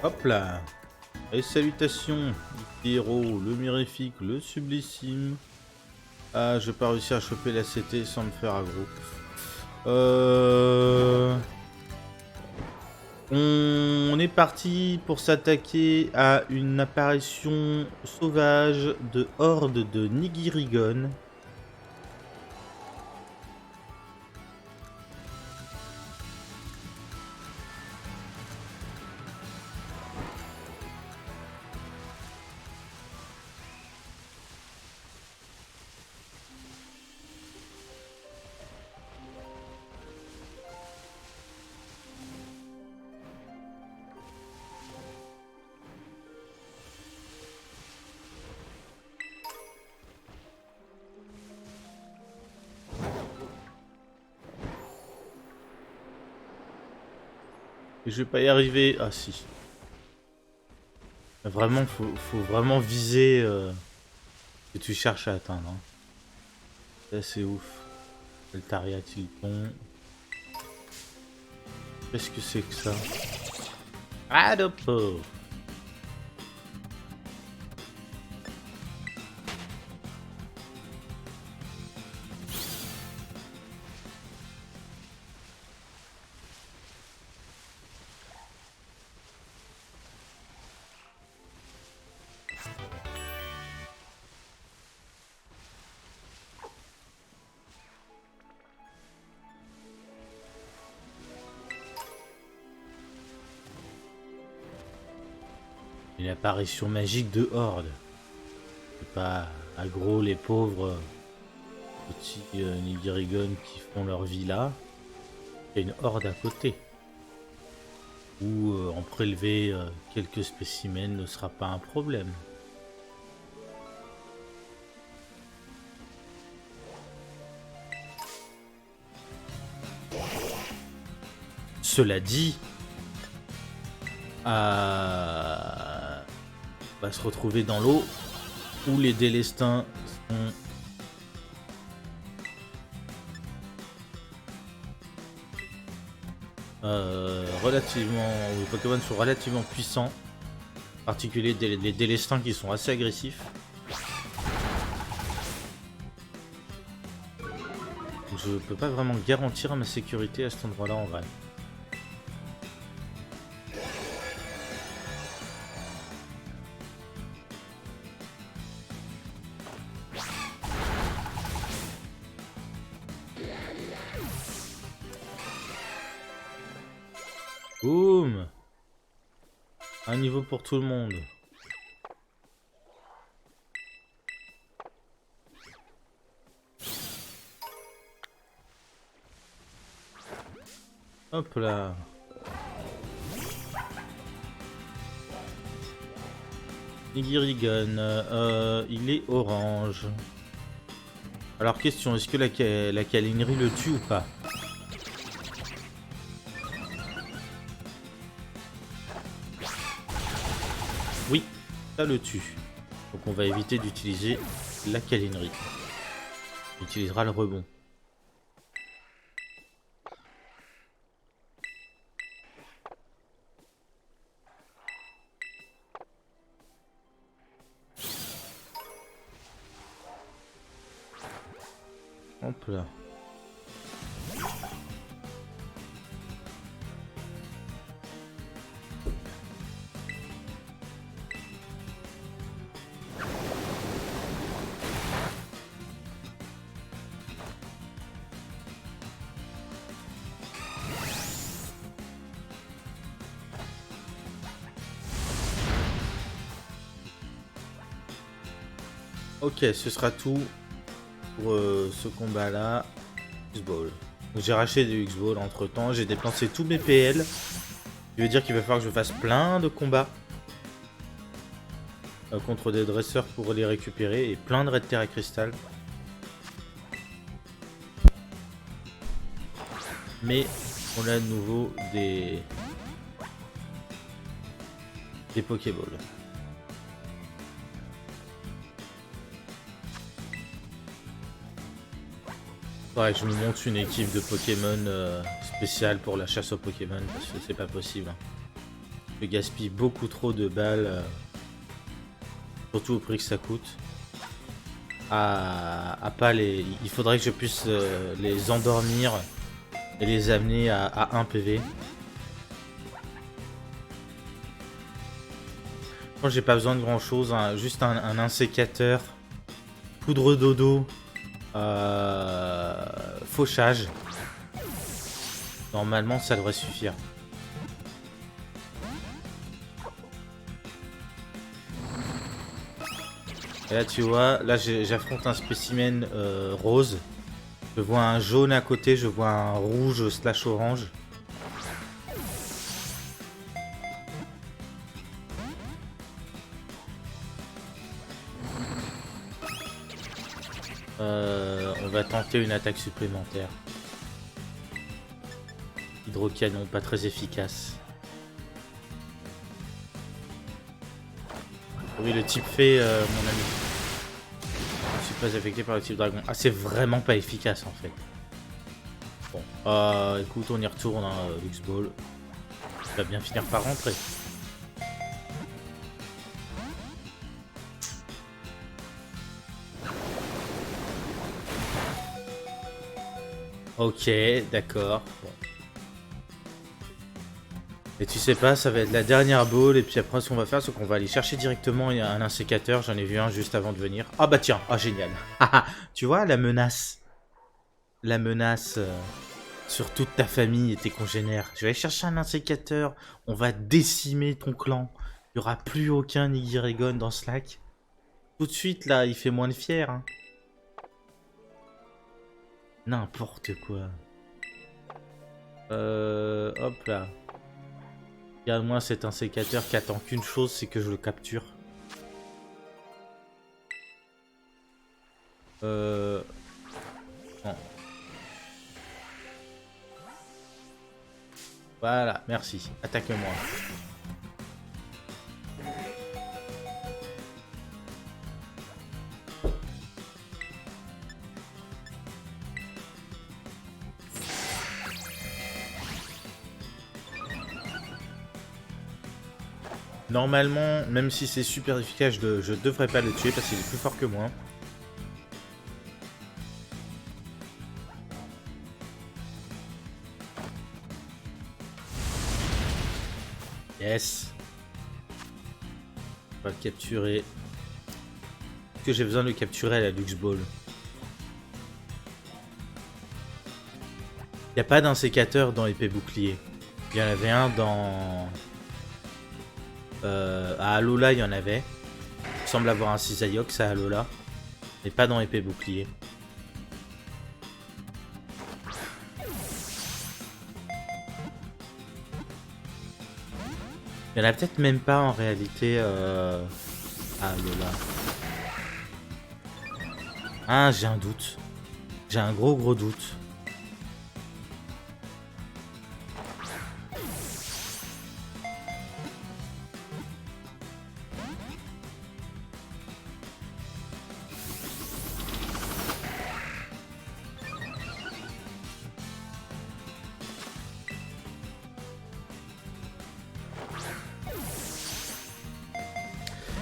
Hop là. Et salutations, ici Héros, le mirifique, le sublissime. Ah, j'ai pas réussi à choper la CT sans me faire aggro. On est parti pour s'attaquer à une apparition sauvage de horde de Nigirigon. Et je vais pas y arriver. Ah si. Vraiment, faut vraiment viser ce que tu cherches à atteindre. Hein. Ça c'est ouf. Altaria Tilton. Qu'est-ce que c'est que ça? Ah de pauvre. Une apparition magique de horde. C'est pas aggro les pauvres petits Nigirigon qui font leur vie là. Il y a une horde à côté. Ou en prélever quelques spécimens ne sera pas un problème. Cela dit, on va se retrouver dans l'eau où les délestins sont relativement, les Pokémon sont relativement puissants, en particulier les délestins qui sont assez agressifs. Je peux pas vraiment garantir ma sécurité à cet endroit-là en vrai. Boum! Un niveau pour tout le monde. Hop là. Nigirigon, il est orange. Alors question, est-ce que la câlinerie le tue ou pas? Oui, ça le tue. Donc on va éviter d'utiliser la câlinerie. On utilisera le rebond. Hop là. Ok, ce sera tout pour ce combat là. X-Ball. J'ai racheté du X-Ball entre temps, j'ai dépensé tous mes PL. Ce qui veut dire qu'il va falloir que je fasse plein de combats contre des dresseurs pour les récupérer et plein de Red Terra Cristal. Mais on a de nouveau des Pokéballs. Faudrait que je me monte une équipe de Pokémon spéciale pour la chasse aux Pokémon parce que c'est pas possible. Je gaspille beaucoup trop de balles, surtout au prix que ça coûte. À pas les... Il faudrait que je puisse les endormir et les amener à 1 PV. Moi j'ai pas besoin de grand chose, hein, juste un insécateur, poudre dodo, fauchage. Normalement ça devrait suffire. Et là tu vois, là j'affronte un spécimen rose. Je vois un jaune à côté, je vois un rouge slash orange. On va tenter une attaque supplémentaire. Hydrocanon, pas très efficace. Oui, le type fait, mon ami. Je suis pas affecté par le type dragon. Ah, c'est vraiment pas efficace en fait. Bon, écoute, on y retourne, hein, Lux Ball. Il va bien finir par rentrer. Ok, d'accord. Bon. Et tu sais pas, ça va être la dernière ball, et puis après ce qu'on va faire, c'est qu'on va aller chercher directement un insécateur. J'en ai vu un juste avant de venir. Ah bah tiens, ah génial. Tu vois, la menace. La menace sur toute ta famille et tes congénères. Je vais aller chercher un insécateur, on va décimer ton clan. Il n'y aura plus aucun Nigirigon dans ce lac. Tout de suite, là, il fait moins de fier. Hein. N'importe quoi. Hop là. Regarde-moi cet insécateur qui attend qu'une chose, c'est que je le capture. Non. Voilà, merci. Attaque-moi. Normalement, même si c'est super efficace, je devrais pas le tuer parce qu'il est plus fort que moi. Yes. On va le capturer. Est-ce que j'ai besoin de le capturer à la Lux Ball? Il n'y a pas d'insécateur dans épée bouclier. Il y en avait un dans... à Alola, il y en avait. Il semble avoir un Cisaiox à Alola. Mais pas dans épée bouclier. Il y en a peut-être même pas en réalité à Alola. Ah, j'ai un doute. J'ai un gros doute.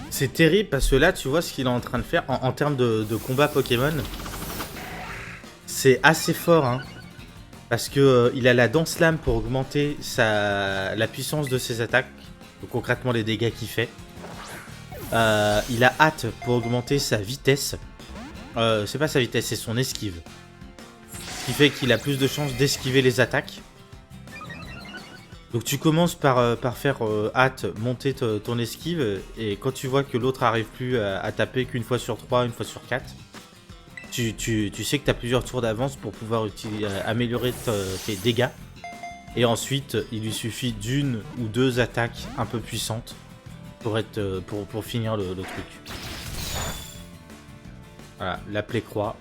C'est terrible parce que là, tu vois ce qu'il est en train de faire en termes de combat Pokémon. C'est assez fort, hein. Parce que il a la Danse Lame pour augmenter la puissance de ses attaques. Donc concrètement les dégâts qu'il fait. Il a Hâte pour augmenter sa vitesse. C'est pas sa vitesse, c'est son esquive. Ce qui fait qu'il a plus de chances d'esquiver les attaques. Donc tu commences par faire Hâte, monter ton esquive. Et quand tu vois que l'autre arrive plus à taper qu'une fois sur 3, une fois sur 4. Tu sais que tu as plusieurs tours d'avance pour pouvoir améliorer tes dégâts. Et ensuite, il lui suffit d'une ou deux attaques un peu puissantes pour finir le truc. Voilà, la plaie croix.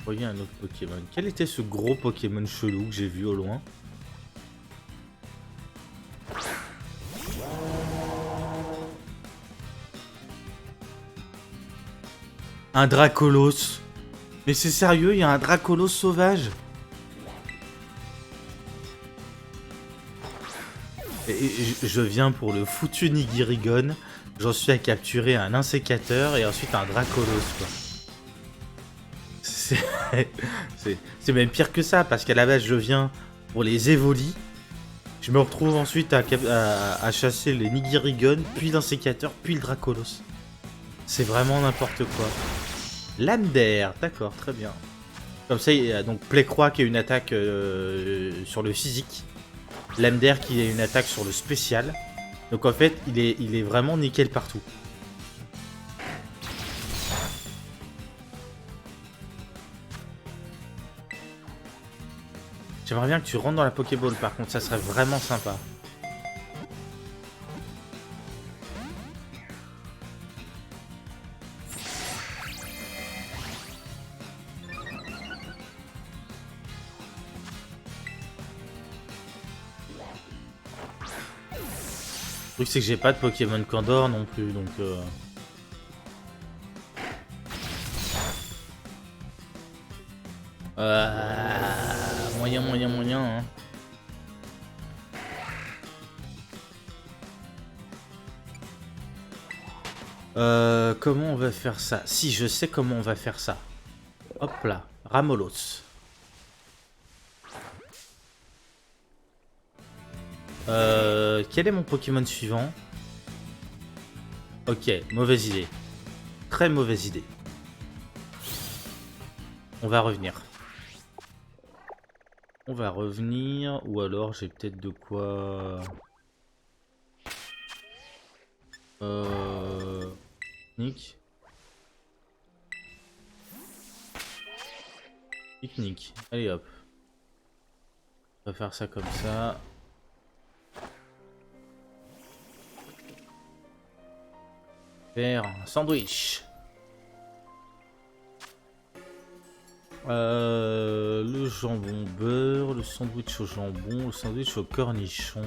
Voyez un autre Pokémon. Quel était ce gros Pokémon chelou que j'ai vu au loin? Un Dracolos. Mais c'est sérieux, il y a un Dracolos sauvage. Et je viens pour le foutu Nigirigon. J'en suis à capturer un insécateur et ensuite un Dracolos, quoi. C'est même pire que ça, parce qu'à la base, je viens pour les Evoli. Je me retrouve ensuite à chasser les Nigirigon, puis l'insécateur, puis le Dracolos. C'est vraiment n'importe quoi. Lame d'air, d'accord, très bien. Comme ça, il y a donc Plecroix qui a une attaque sur le physique. Lame d'air qui a une attaque sur le spécial. Donc en fait, il est vraiment nickel partout. J'aimerais bien que tu rentres dans la Pokéball, par contre, ça serait vraiment sympa. Le truc c'est que j'ai pas de Pokémon Candor non plus, donc moyen, hein. Comment on va faire ça? Si, je sais comment on va faire ça. Hop là, Ramolos. Quel est mon Pokémon suivant? Ok, mauvaise idée. Très mauvaise idée. On va revenir. On va revenir, ou alors j'ai peut-être de quoi... Nick. Pique-nique. Allez hop. On va faire ça comme ça. Faire un sandwich. Le jambon beurre, le sandwich au jambon, le sandwich au cornichon.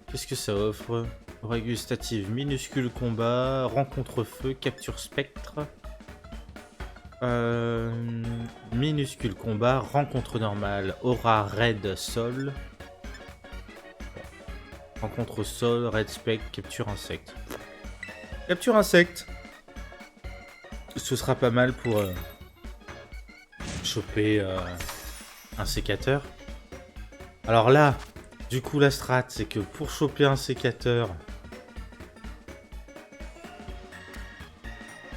Qu'est-ce que ça offre? Régustative, minuscule combat, rencontre feu, capture spectre. Minuscule combat, rencontre normale, aura raid sol. Rencontre sol, raid spectre, capture insecte. Capture insecte. Ce sera pas mal pour choper un sécateur. Alors là, du coup la strat, c'est que pour choper un sécateur,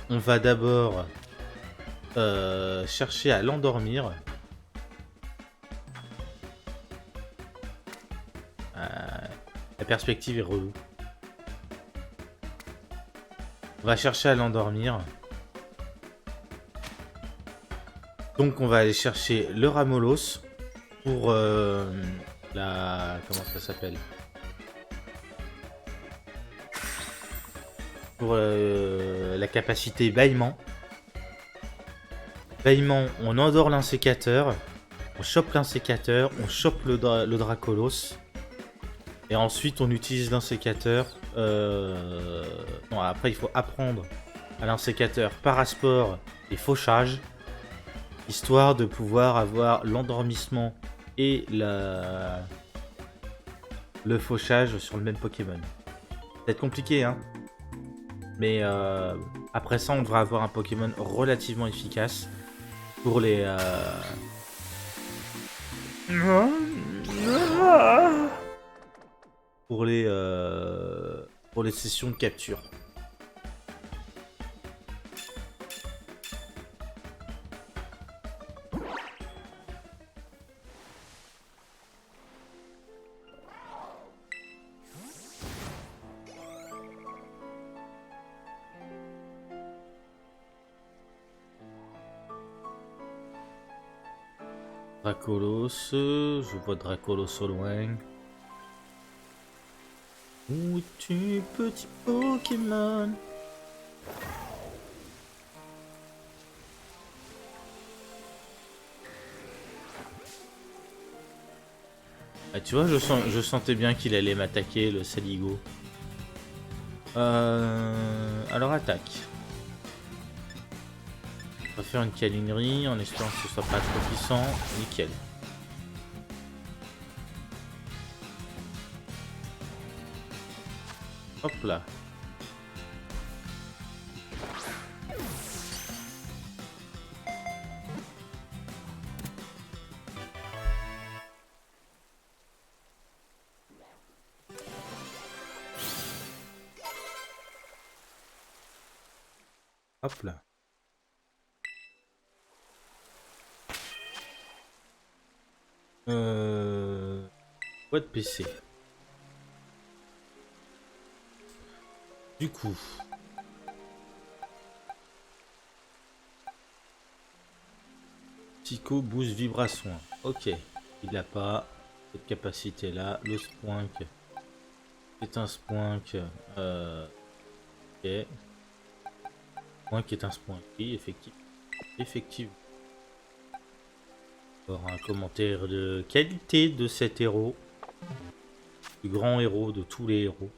on va d'abord chercher à l'endormir. La perspective est relou. On va chercher à l'endormir. Donc on va aller chercher le Ramolos pour la... Comment ça s'appelle? Pour la capacité bâillement. Bâillement, on endort l'insécateur. On chope l'insécateur, on chope le Dracolos. Et ensuite on utilise l'insécateur. Non, après il faut apprendre à l'insécateur parasport et fauchage. Histoire de pouvoir avoir l'endormissement et le fauchage sur le même Pokémon. Ça va être compliqué, hein. Mais après ça, on devrait avoir un Pokémon relativement efficace pour les... Pour les sessions de capture. Dracolos, je vois Dracolos au loin. Où es-tu, petit Pokémon? Ah, tu vois, je sentais bien qu'il allait m'attaquer, le Saligo. Alors attaque. On va faire une câlinerie en espérant que ce soit pas trop puissant. Nickel. Hop là. Hop là. Boîte PC. Du coup. Psycho boost vibration. Ok. Il n'a pas cette capacité là. Le spoink. C'est un spoink. Ok. Spoink est un spoink. Oui, effectivement. Effectivement. Un commentaire de qualité de cet héros. Le grand héros de tous les héros.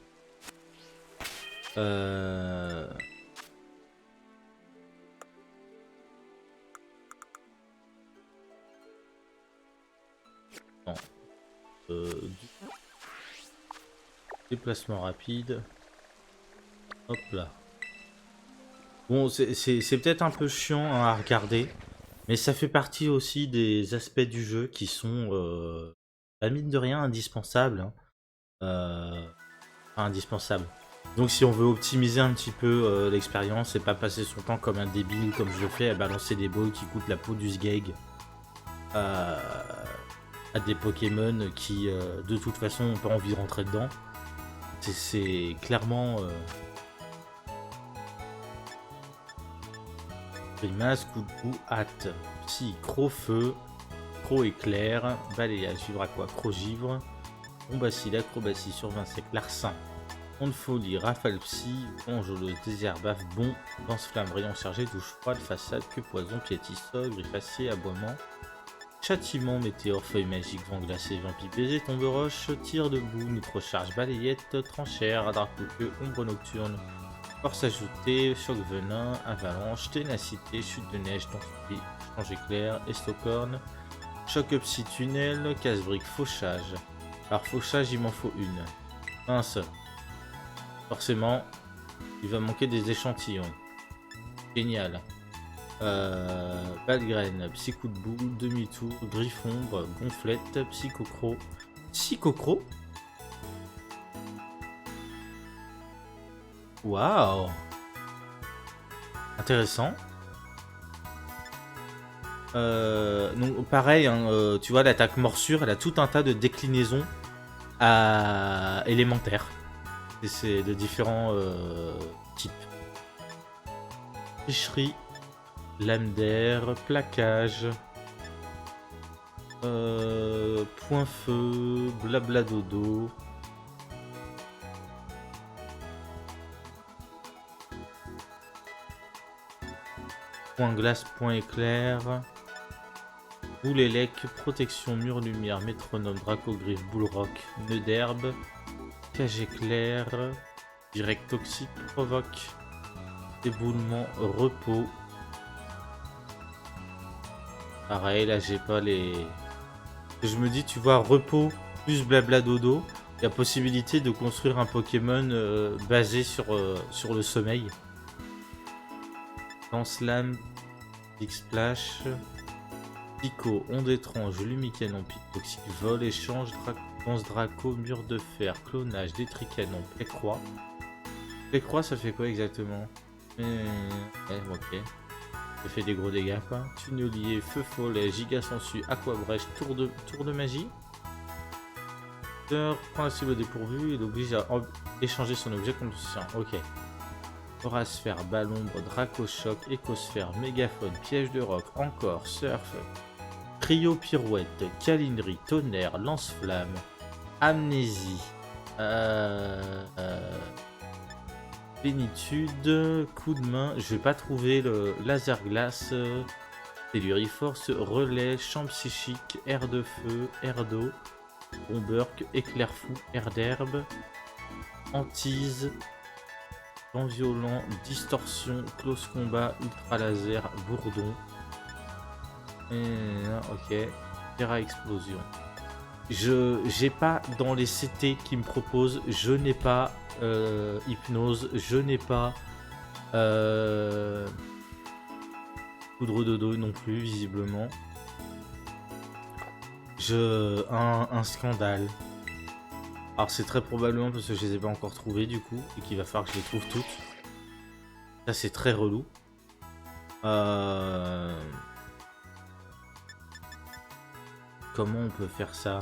Non. Déplacement rapide. Hop là. Bon, c'est peut-être un peu chiant hein, à regarder. Mais ça fait partie aussi des aspects du jeu qui sont, mine de rien, indispensables. Hein. Indispensables. Donc si on veut optimiser un petit peu l'expérience et pas passer son temps comme un débile, comme je le fais, à balancer des balls qui coûtent la peau du sgeg à des Pokémon qui, de toute façon, n'ont pas envie de rentrer dedans. C'est clairement... Grimace, coup de bout, hâte. Psy, Cro-feu, Cro-éclair, balayage, vivre à quoi? Cro-givre, Bombacille, acrobatie, survinsec, larcin, onde folie, rafale psy, ongelouse, désherbaf, bon, lance-flamme, rayon chargé, douche froide, façade, queue poison, piétisseur, griffe acier, aboiement, châtiment, météore, feuille magique, vent glacé, vampire baiser, tombe roche, tir debout, microcharge, balayette, tranchère, drapeau queue, ombre nocturne, force ajoutée, choc venin, avalanche, ténacité, chute de neige, tonfie, change éclair, estocorne, choc psy tunnel, casse-brique, fauchage. Alors fauchage, il m'en faut une. Mince. Forcément, il va manquer des échantillons. Génial. Balle-graine, psy-coup de boule, demi-tour, griffombre, gonflette, psychocro. Psychocro? Waouh! Intéressant. Donc pareil, hein, tu vois, l'attaque morsure, elle a tout un tas de déclinaisons élémentaires. Et c'est de différents types. Tricherie, lame d'air, plaquage, point feu, blabla dodo. Point glace, point éclair. Boule élec, protection, mur lumière, métronome, dracogriffe, boule rock, nœud d'herbe, cage éclair, direct toxique, provoque, éboulement, repos. Pareil, là j'ai pas les... Je me dis, tu vois, repos plus blabla dodo, il y a possibilité de construire un Pokémon basé sur le sommeil. Lance-lame, X-Splash, Pico, onde étrange, lumicanon, pic toxique, vol, échange, lance draco, mur de fer, clonage, détricanon, plaie-croix. Plaie-croix, ça fait quoi exactement? Ouais, ok. Ça fait des gros dégâts quoi. Tunnelier, feu follet, giga sensu, aquabrèche, tour de magie. Prend la cible au dépourvu et l'oblige à échanger son objet contre le sien. Ok. Aurasphère, ballombre, dracochoc, écosphère, mégaphone, piège de roc, encore, surf, trio pirouette, câlinerie, tonnerre, lance-flamme, amnésie, plénitude, coup de main, je vais pas trouver le laser glace, telluriforce, relais, champ psychique, air de feu, air d'eau, bomberk, éclair fou, air d'herbe, hantise, Vent violent, distorsion, close combat, ultra laser, bourdon. Et, ok. Terre à explosion. J'ai pas dans les CT qui me proposent, je n'ai pas hypnose, je n'ai pas poudre de dos non plus visiblement. Un scandale. Alors c'est très probablement parce que je les ai pas encore trouvés du coup et qu'il va falloir que je les trouve toutes. Ça c'est très relou. Comment on peut faire ça?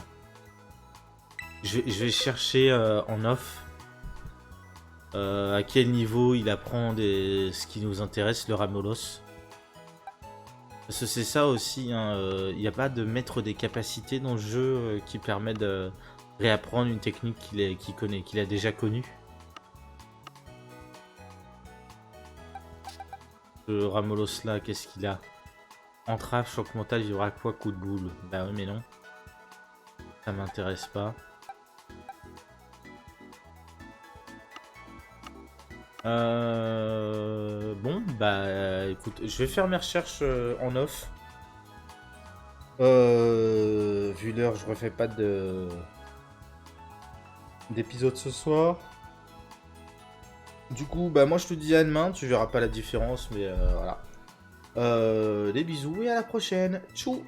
Je vais chercher en off à quel niveau il apprend ce qui nous intéresse, le Ramolos. Parce que c'est ça aussi, hein, il n'y a pas de maître des capacités dans le jeu qui permet de réapprendre une technique qu'il connaît, qu'il a déjà connue. Ce Ramolos là, qu'est-ce qu'il a? Entrave, choc mental, il y aura quoi? Coup de boule. Bah oui mais non. Ça m'intéresse pas. Bon, bah écoute, je vais faire mes recherches en off. Vu l'heure, je refais pas d'épisode ce soir. Du coup, bah moi je te dis à demain, tu verras pas la différence, mais voilà. Des bisous et à la prochaine. Tchou!